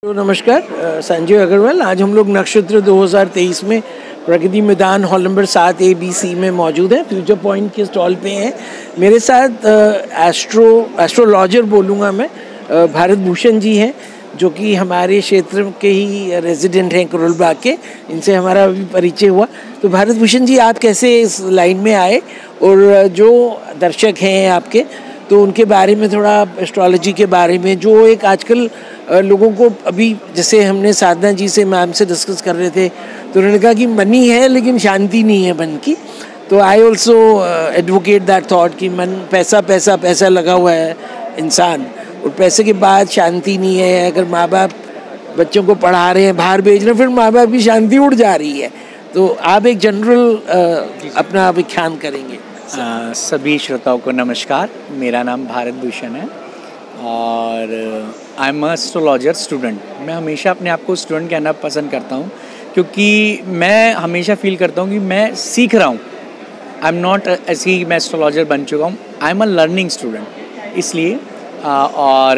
तो नमस्कार, संजय अग्रवाल। आज हम लोग नक्षत्र 2023 में Pragati Maidan hall number 7 ABC में मौजूद है। फ्यूचर पॉइंट के स्टॉल पे हैं। मेरे साथ एस्ट्रोलॉजर बोलूँगा मैं, भारत भूषण जी हैं, जो कि हमारे क्षेत्र के ही रेजिडेंट हैं, करोलबाग के। इनसे हमारा अभी परिचय हुआ। तो भारत भूषण जी, आप कैसे इस लाइन में आए, और जो दर्शक हैं आपके, तो उनके बारे में थोड़ा, एस्ट्रोलॉजी के बारे में, जो एक आजकल लोगों को, अभी जैसे हमने साधना जी से, मैम से डिस्कस कर रहे थे, तो उन्होंने कहा कि मनी है लेकिन शांति नहीं है मन की। तो I also advocate that thought कि मन, पैसा पैसा पैसा लगा हुआ है इंसान, और पैसे के बाद शांति नहीं है। अगर माँ बाप बच्चों को पढ़ा रहे हैं, बाहर भेज रहे हैं, फिर माँ बाप की शांति उड़ जा रही है। तो आप एक जनरल अपना व्याख्यान करेंगे। सभी श्रोताओं को नमस्कार। मेरा नाम भारत भूषण है और आई एम एस्ट्रोलॉजर स्टूडेंट। मैं हमेशा अपने आप को स्टूडेंट कहना पसंद करता हूँ, क्योंकि मैं हमेशा फील करता हूँ कि मैं सीख रहा हूँ। आई एम नॉट ऐसी मैं एस्ट्रोलॉजर बन चुका हूँ, I am a learning student. इसलिए और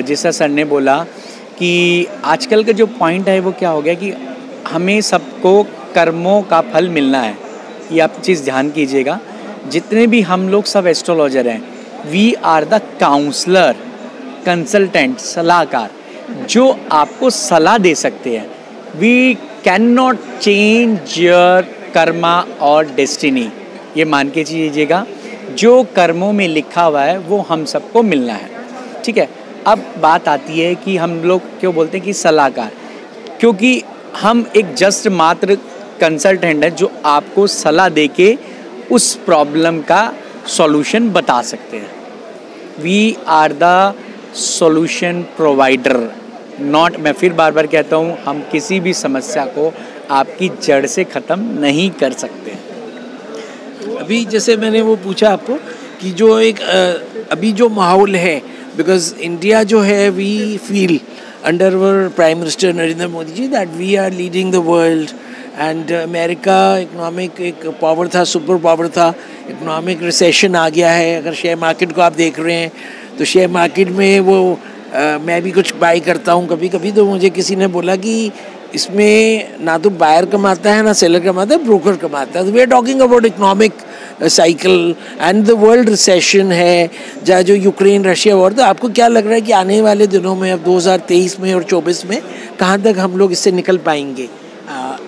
जैसा सर ने बोला कि आजकल का जो पॉइंट है वो क्या हो गया कि हमें सबको कर्मों का फल मिलना है। ये आप चीज़ ध्यान कीजिएगा। जितने भी हम लोग सब एस्ट्रोलॉजर हैं, we are the counsellor, consultant, सलाहकार, जो आपको सलाह दे सकते हैं। We can not change your karma और डेस्टिनी। ये मान के चीजिएगा, जो कर्मों में लिखा हुआ है वो हम सबको मिलना है। ठीक है। अब बात आती है कि हम लोग क्यों बोलते हैं कि सलाहकार, क्योंकि हम एक जस्ट मात्र कंसल्टेंट है जो आपको सलाह दे के उस प्रॉब्लम का सॉल्यूशन बता सकते हैं। We are the solution provider, not, मैं फिर बार बार कहता हूँ, हम किसी भी समस्या को आपकी जड़ से ख़त्म नहीं कर सकते। अभी जैसे मैंने वो पूछा आपको कि जो एक अभी जो माहौल है, बिकॉज इंडिया जो है, we feel under our prime minister Narendra Modi ji that we are leading the world, and America economic एक पावर था, सुपर पावर था, इकोनॉमिक रिसेशन आ गया है। अगर शेयर मार्केट को आप देख रहे हैं, तो शेयर मार्केट में वो मैं भी कुछ बाई करता हूँ कभी कभी, तो मुझे किसी ने बोला कि इसमें ना तो बायर कमाता है ना सेलर कमाता है, ब्रोकर कमाता है। तो we are talking about economic cycle and the world recession है, जहाँ जो यूक्रेन रशिया वॉर। तो आपको क्या लग रहा है कि आने वाले दिनों में, अब 2023 में और 24 में, कहाँ तक हम लोग इससे निकल पाएंगे?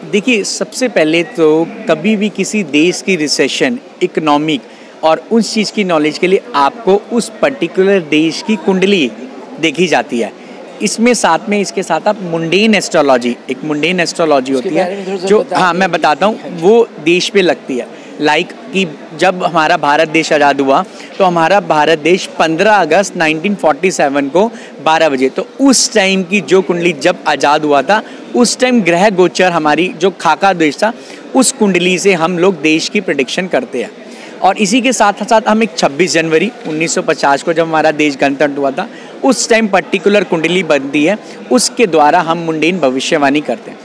देखिए, सबसे पहले तो कभी भी किसी देश की रिसेशन, इकोनॉमिक और उस चीज़ की नॉलेज के लिए आपको उस पर्टिकुलर देश की कुंडली देखी जाती है। इसमें साथ में, इसके साथ आप मुंडेन एस्ट्रोलॉजी, एक मुंडेन एस्ट्रोलॉजी होती है जो, हाँ मैं बताता हूँ, वो देश पे लगती है। लाइक कि जब हमारा भारत देश आज़ाद हुआ, तो हमारा भारत देश 15 अगस्त 1947 को 12 बजे, तो उस टाइम की जो कुंडली जब आज़ाद हुआ था, उस टाइम ग्रह गोचर हमारी जो खाका देश था, उस कुंडली से हम लोग देश की प्रेडिक्शन करते हैं। और इसी के साथ साथ हम एक 26 जनवरी 1950 को, जब हमारा देश गणतंत्र हुआ था, उस टाइम पर्टिकुलर कुंडली बनती है, उसके द्वारा हम मुंडेन भविष्यवाणी करते हैं।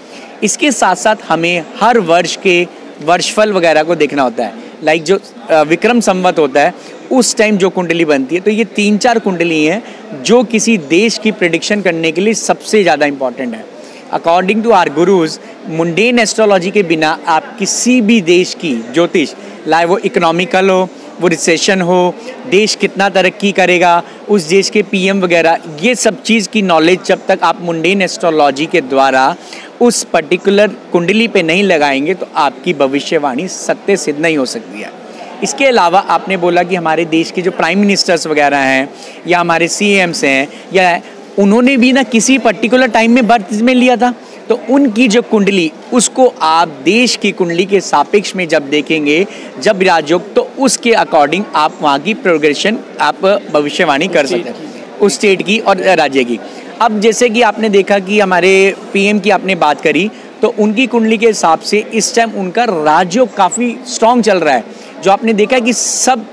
इसके साथ साथ हमें हर वर्ष के वर्षफल वगैरह को देखना होता है। लाइक जो विक्रम संवत होता है, उस टाइम जो कुंडली बनती है। तो ये 3-4 कुंडली हैं जो किसी देश की प्रेडिक्शन करने के लिए सबसे ज़्यादा इम्पॉर्टेंट है। According to our gurus, mundane astrology के बिना आप किसी भी देश की ज्योतिष, लाइक वो इकोनॉमिकल हो, वो रिसेशन हो, देश कितना तरक्की करेगा, उस देश के PM वगैरह, ये सब चीज़ की नॉलेज जब तक आप मुंडेन एस्ट्रोलॉजी के द्वारा उस पर्टिकुलर कुंडली पे नहीं लगाएंगे, तो आपकी भविष्यवाणी सत्य सिद्ध नहीं हो सकती है। इसके अलावा आपने बोला कि हमारे देश के जो प्राइम मिनिस्टर्स वगैरह हैं, या हमारे CMs हैं, या उन्होंने भी ना किसी पर्टिकुलर टाइम में बर्थ में लिया था, तो उनकी जो कुंडली, उसको आप देश की कुंडली के सापेक्ष में जब देखेंगे, जब राजयोग, तो उसके अकॉर्डिंग आप वहाँ की प्रोग्रेशन, आप भविष्यवाणी कर सकते हैं, उस स्टेट की और राज्य की। अब जैसे कि आपने देखा कि हमारे PM की आपने बात करी, तो उनकी कुंडली के हिसाब से इस टाइम उनका राजयोग काफ़ी स्ट्रॉन्ग चल रहा है, जो आपने देखा कि सब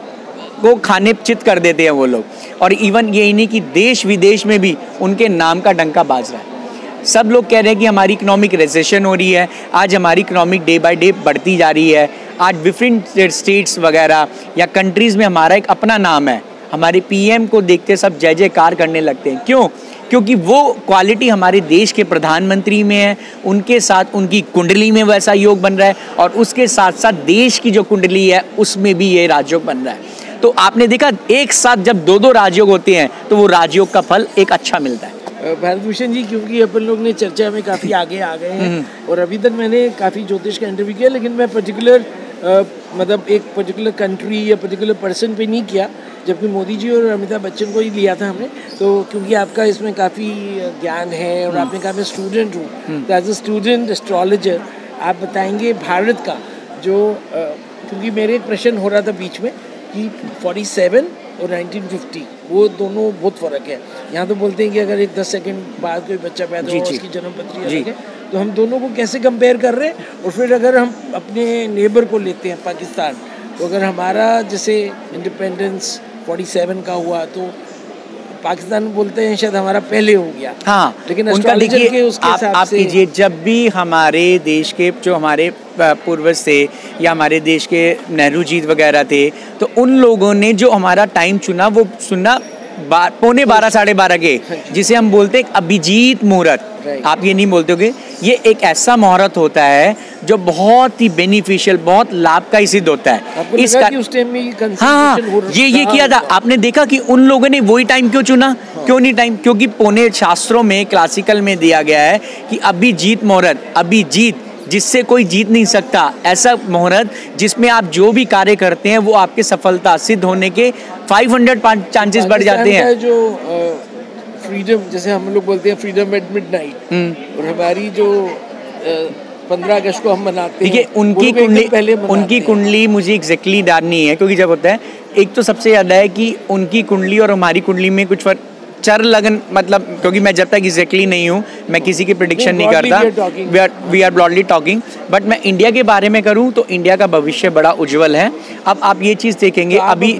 को खाने चित कर देते हैं वो लोग। और इवन यही नहीं कि देश विदेश में भी उनके नाम का डंका बाज रहा है। सब लोग कह रहे हैं कि हमारी इकोनॉमिक रिसेशन हो रही है, आज हमारी इकोनॉमिक डे बाय डे बढ़ती जा रही है। आज डिफरेंट स्टेट्स वगैरह या कंट्रीज़ में हमारा एक अपना नाम है, हमारे PM को देखते सब जय जयकार करने लगते हैं। क्यों? क्योंकि वो क्वालिटी हमारे देश के प्रधानमंत्री में है, उनके साथ उनकी कुंडली में वैसा योग बन रहा है, और उसके साथ साथ देश की जो कुंडली है उसमें भी ये राजयोग बन रहा है। तो आपने देखा एक साथ जब दो दो राजयोग होते हैं तो वो राजयोग का फल एक अच्छा मिलता है। भारत भूषण जी, क्योंकि अपन लोग ने चर्चा में काफ़ी आगे आ गए हैं और अभी तक मैंने काफ़ी ज्योतिष का इंटरव्यू किया, लेकिन मैं पर्टिकुलर मतलब एक पर्टिकुलर कंट्री या पर्टिकुलर पर्सन पे नहीं किया, जबकि मोदी जी और अमिताभ बच्चन को ही लिया था हमने। तो क्योंकि आपका इसमें काफ़ी ज्ञान है और आपने कहा मैं स्टूडेंट हूँ, तो एज ए स्टूडेंट एस्ट्रोलॉजर आप बताएंगे भारत का जो क्योंकि मेरे एक प्रश्न हो रहा था बीच में कि 47 और 1950 वो दोनों बहुत फ़र्क है। यहाँ तो बोलते हैं कि अगर एक 10 सेकंड बाद कोई बच्चा पैदा हो उसकी जन्म पत्री अलग है, तो हम दोनों को कैसे कंपेयर कर रहे हैं। और फिर अगर हम अपने नेबर को लेते हैं पाकिस्तान, तो अगर हमारा जैसे इंडिपेंडेंस 47 का हुआ तो पाकिस्तान बोलते हैं शायद हमारा पहले हो गया। हाँ, लेकिन उनका देखिए आप से कीजिए, जब भी हमारे देश के जो हमारे पूर्वज थे या हमारे देश के नेहरू जी वगैरह थे, तो उन लोगों ने जो हमारा टाइम चुना वो सुना 12:15 साढ़े 12 के, जिसे हम बोलते हैं अभिजीत मुहूर्त। आप ये नहीं बोलते होगे, ये एक ऐसा मुहूर्त होता है जो बहुत ही बेनिफिशियल, बहुत लाभकारी सिद्ध होता है। इसका उस टाइम में हाँ, ये किया था। आपने देखा कि उन लोगों ने वही टाइम क्यों चुना? क्यों नहीं टाइम? क्योंकि पुणे शास्त्रों में क्लासिकल में दिया गया है कि अभिजीत मुहूर्त, अभिजीत जिससे कोई जीत नहीं सकता, ऐसा मुहूर्त जिसमें आप जो भी कार्य करते हैं वो आपके सफलता सिद्ध होने के 500 चांसेस बढ़ जाते हैं। जो फ्रीडम, जैसे हम लोग बोलते हैं फ्रीडम एट मिडनाइट, और हमारी जो 15 अगस्त को हम मनाते हैं, उनकी कुंडली मुझे एग्जैक्टली जाननी है, क्योंकि जब होता है एक तो सबसे ज़्यादा है कि उनकी कुंडली और हमारी कुंडली में कुछ फर्क चर लगन, मतलब क्योंकि मैं जब तक एग्जैक्टली नहीं हूँ मैं किसी की प्रेडिक्शन नहीं करता, we are broadly talking, but मैं इंडिया के बारे में करूँ तो इंडिया का भविष्य बड़ा उज्जवल है। अब आप ये चीज़ देखेंगे, तो अभी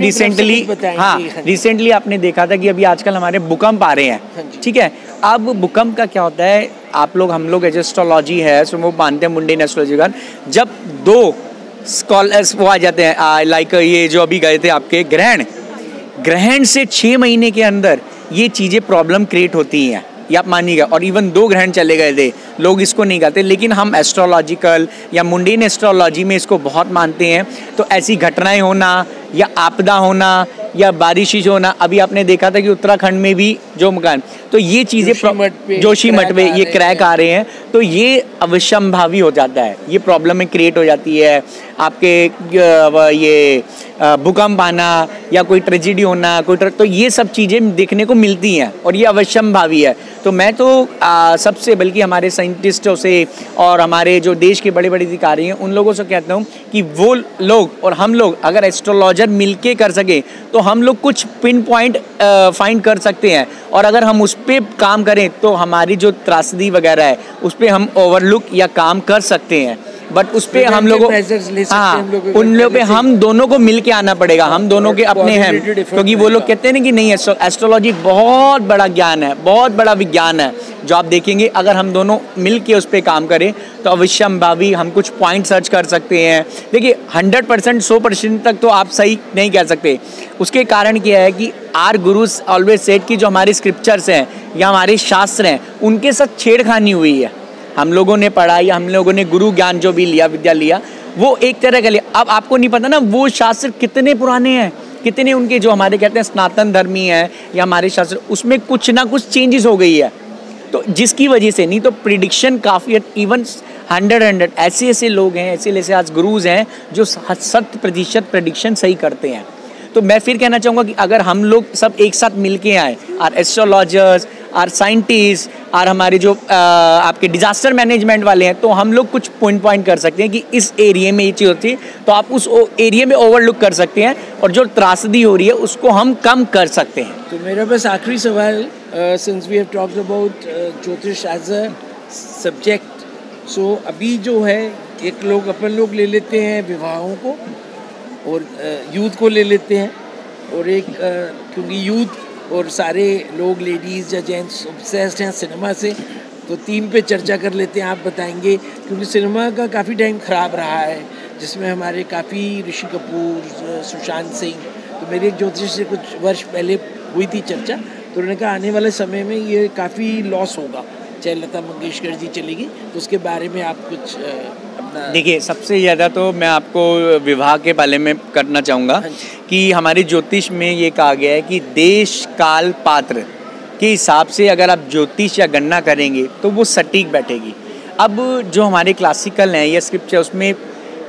रिसेंटली आपने देखा था कि अभी आजकल हमारे भूकंप आ रहे हैं, ठीक है। अब भूकंप का क्या होता है, हम लोग एस्ट्रोलॉजी है सो वो मानते हैं, मुंडेन एस्ट्रोलॉजी का, जब दो स्कॉलर्स वो आ जाते हैं, लाइक ये जो अभी गए थे आपके ग्रहण से 6 महीने के अंदर ये चीज़ें प्रॉब्लम क्रिएट होती हैं, ये आप मानिएगा। और इवन 2 ग्रहण चले गए थे, लोग इसको नहीं कहते, लेकिन हम एस्ट्रोलॉजिकल या मुंडेन एस्ट्रोलॉजी में इसको बहुत मानते हैं। तो ऐसी घटनाएं होना या आपदा होना या बारिश होना, अभी आपने देखा था कि उत्तराखंड में भी जो मकान, तो ये चीज़ें जोशीमठ पे ये क्रैक आ रहे हैं, तो ये अवश्यंभावी हो जाता है, ये प्रॉब्लम में क्रिएट हो जाती है। आपके ये भूकंप आना या कोई ट्रेजिडी होना, तो ये सब चीज़ें देखने को मिलती हैं और ये अवश्यंभावी है। तो मैं तो सबसे, बल्कि हमारे साइंटिस्टों से और हमारे जो देश के बड़े बड़े अधिकारी हैं उन लोगों से कहता हूँ कि वो लोग और हम लोग अगर एस्ट्रोलॉजर मिलके कर सके तो हम लोग कुछ पिन पॉइंट फाइंड कर सकते हैं, और अगर हम उस पर काम करें तो हमारी जो त्रासदी वगैरह है उस पर हम ओवरलुक या काम कर सकते हैं। बट उस पे हम लोगों उन लोगों पे हम दोनों को मिल के आना पड़ेगा, हम दोनों के अपने हैं, क्योंकि वो लोग कहते हैं ना कि नहीं, एस्ट्रोलॉजी बहुत बड़ा ज्ञान है, बहुत बड़ा विज्ञान है, जो आप देखेंगे अगर हम दोनों मिल के उस पर काम करें तो अवश्यंभावी हम कुछ पॉइंट सर्च कर सकते हैं। देखिए 100% 100% तक तो आप सही नहीं कह सकते, उसके कारण क्या है कि आर गुरुज ऑलवेज सेड कि जो हमारे स्क्रिप्चर्स हैं या हमारे शास्त्र हैं उनके साथ छेड़खानी हुई है। हम लोगों ने पढ़ा या हम लोगों ने गुरु ज्ञान जो भी लिया, विद्या लिया, वो एक तरह का लिया। अब आपको नहीं पता ना वो शास्त्र कितने पुराने हैं, कितने उनके जो हमारे कहते हैं सनातन धर्मी है या हमारे शास्त्र, उसमें कुछ ना कुछ चेंजेस हो गई है, तो जिसकी वजह से नहीं तो प्रिडिक्शन काफ़ी, इवन 100 ऐसे लोग हैं, ऐसे आज गुरुज हैं जो 100% प्रिडिक्शन सही करते हैं। तो मैं फिर कहना चाहूँगा कि अगर हम लोग सब एक साथ मिल के आए, आर एस्ट्रोलॉजर्स, आर साइंटिस्ट, और हमारे जो आपके डिजास्टर मैनेजमेंट वाले हैं, तो हम लोग कुछ पॉइंट कर सकते हैं कि इस एरिया में ये चीज़ होती है तो आप उस एरिया में ओवरलुक कर सकते हैं और जो त्रासदी हो रही है उसको हम कम कर सकते हैं। तो मेरा बस आखिरी सवाल, since we have talked about jyotish as a subject, so अभी जो है अपन लोग ले लेते हैं विवाहों को और यूथ को ले लेते हैं, और एक क्योंकि यूथ और सारे लोग लेडीज़ या जेंट्स ऑब्सेस्ड हैं सिनेमा से, तो 3 पे चर्चा कर लेते हैं। आप बताएंगे, क्योंकि सिनेमा का काफ़ी टाइम ख़राब रहा है, जिसमें हमारे काफ़ी ऋषि कपूर, सुशांत सिंह, तो मेरे एक ज्योतिष से कुछ वर्ष पहले हुई थी चर्चा, तो उन्होंने कहा आने वाले समय में ये काफ़ी लॉस होगा, चाहे लता मंगेशकर जी चलेगी, तो उसके बारे में आप कुछ अपना। देखिए, सबसे ज़्यादा तो मैं आपको विवाह के बारे में करना चाहूँगा कि हमारे ज्योतिष में ये कहा गया है कि देश काल पात्र के हिसाब से अगर आप ज्योतिष या गणना करेंगे तो वो सटीक बैठेगी। अब जो हमारे क्लासिकल हैं या स्क्रिप्चर, उसमें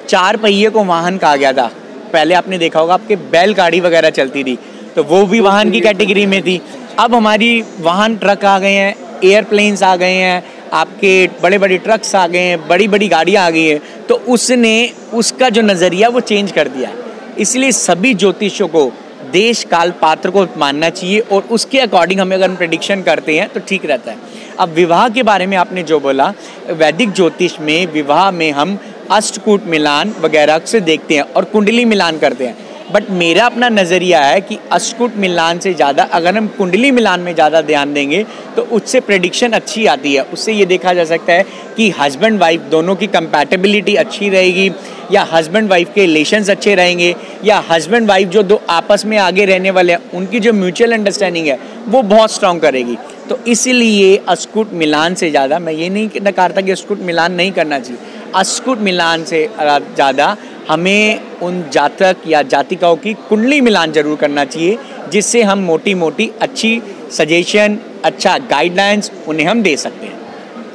4 पहिए को वाहन कहा गया था। पहले आपने देखा होगा आपके बैलगाड़ी वगैरह चलती थी, तो वो भी वाहन की कैटेगरी में थी। अब हमारी वाहन ट्रक आ गए हैं, एयरप्लेन्स आ गए हैं, आपके बड़े बड़े ट्रक्स आ गए हैं, बड़ी बड़ी गाड़ियाँ आ गई हैं, तो उसने उसका जो नज़रिया वो चेंज कर दिया। इसलिए सभी ज्योतिषों को देश काल पात्र को मानना चाहिए और उसके अकॉर्डिंग हमें अगर हम प्रेडिक्शन करते हैं तो ठीक रहता है। अब विवाह के बारे में आपने जो बोला, वैदिक ज्योतिष में विवाह में हम अष्टकूट मिलान वगैरह से देखते हैं और कुंडली मिलान करते हैं। बट मेरा अपना नज़रिया है कि अष्टकूट मिलान से ज़्यादा अगर हम कुंडली मिलान में ज़्यादा ध्यान देंगे तो उससे प्रेडिक्शन अच्छी आती है। उससे ये देखा जा सकता है कि हस्बैंड वाइफ दोनों की कंपैटिबिलिटी अच्छी रहेगी, या हस्बैंड वाइफ के रिलेशंस अच्छे रहेंगे, या हस्बैंड वाइफ जो दो आपस में आगे रहने वाले हैं उनकी जो म्यूचुअल अंडरस्टैंडिंग है वो बहुत स्ट्रॉन्ग करेगी। तो इसीलिए अष्टकूट मिलान से ज़्यादा, मैं ये नहीं नकारता कि अष्टकूट मिलान नहीं करना चाहिए, अष्टकूट मिलान से ज़्यादा हमें उन जातक या जातिकाओं की कुंडली मिलान जरूर करना चाहिए, जिससे हम मोटी मोटी अच्छी सजेशन, अच्छा गाइडलाइंस उन्हें हम दे सकते हैं।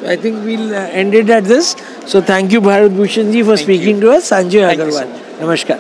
I think we'll end it at this. So thank you Bharat Bhushan ji for speaking to us. Sanjay Agarwal. Namaskar.